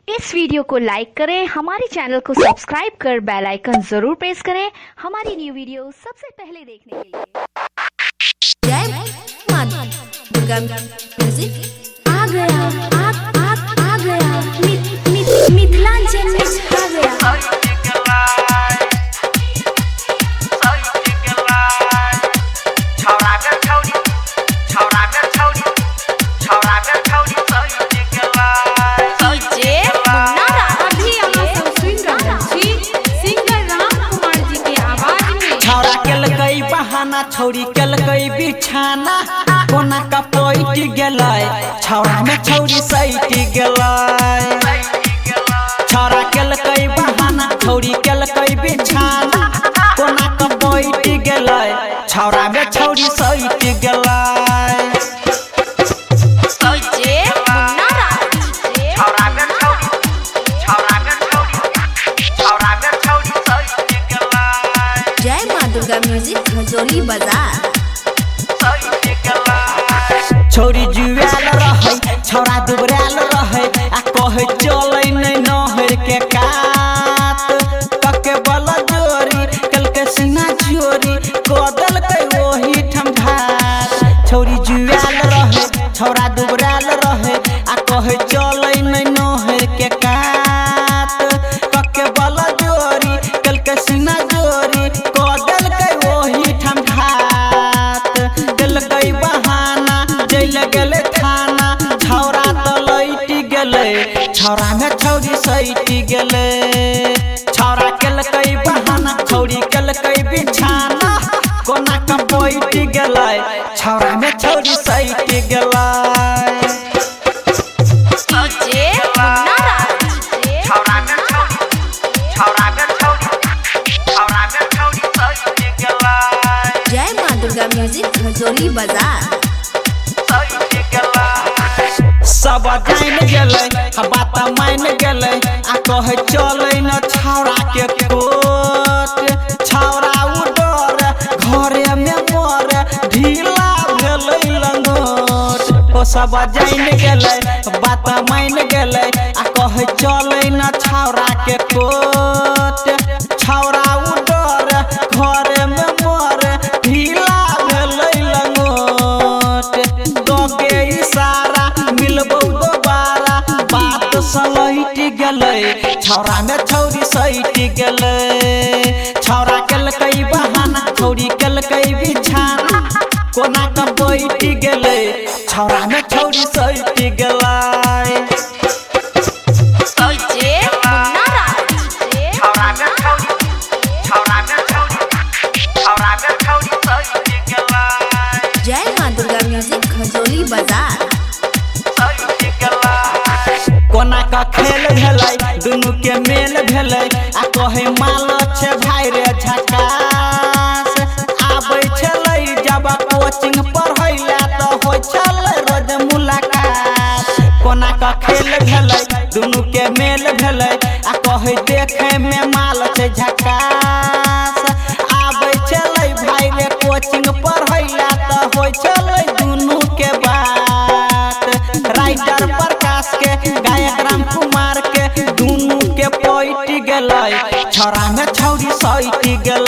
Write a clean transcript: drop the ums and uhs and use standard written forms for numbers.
इस video को लाइक करें, हमारे चैनल को सब्सक्राइब कर बेल आइकन जरूर प्रेस करें हमारी न्यू वीडियो सबसे पहले देखने के लिए। जय मां दुर्गा म्यूजिक आ गया, आ गया, मिथिलांचल में छा गया। छौरी कलकई बिछाना कोना का पैट गेलै, छौरा में छौरी सैट गेलै। छौरा कलकई बहाना छौरी कलकई बिछाना कोना का पैट गेलै, छौरा में छौरी सैट गेलै। जय मां दुर्गा म्यूजिक हजोली बाजार। छौरी जुआल रहे छौरा दुबराल रहे आ कहे चले नहीं नहर के कात, कके बल जोरी कलके सिना चोरी कदल के वही ठंढात। छौरी जुआल रहे छौरा दुबराल रहे आ कहे चले नहीं नहर के कात, कके बल जोरी कलके सिना चोरी कदल के वही ठंढात। दिल गई बहाना जैल गेले थाना, छौरा तो लैट गेले छौरा में छौरी सैट गेले। छौरा केलकै बहाना छौरी केलकै बिछाना कोना का बैठ गेलै, छौरा में छौरी सैट गेलै। जय मां दुर्गा म्यूजिक हजोली बाजार। सब जान गेलै बात मान गेलै आ कहे चले न छौरा के कोट। छौरा उडर घरे में मोर ढीला गेलै लंगोट। ओ सब जान गेलै बात मान गेलै आ कहे चले न छौरा के कोट। छौरा उडर घरे में मोर ढीला गेलै लंगोट। दोगे इशारा मिलबो दोबारा बात सलैट गेलै, छौरा में छौरी सैट गेलै। छौरा केलकै बहाना छौरी केलकै बिछाना कोना का बैठ गेलै, छौरा में छौरी सैट गेलै। जय मां दुर्गा म्यूजिक हजोली बाजार। कोना का खेल भेलै दुनू के मेल भेलै आ कहे माल छे भाई रे झकास। आबै छलै जब कोचिंग पढ़ैला तो होय छलै रोज मुलाकात। कोना का खेल भेलै दुनू के मेल भेलै आ कहे देखे में माल छे झकास। आबै छलै भाई रे कोचिंग पढ़ैला तो होय छलै दुनू के बात। राइटर प्रकाश के गायक राम कुमार के दुनू के पैट गेलै, छौरा में छौरी सैट गेलै।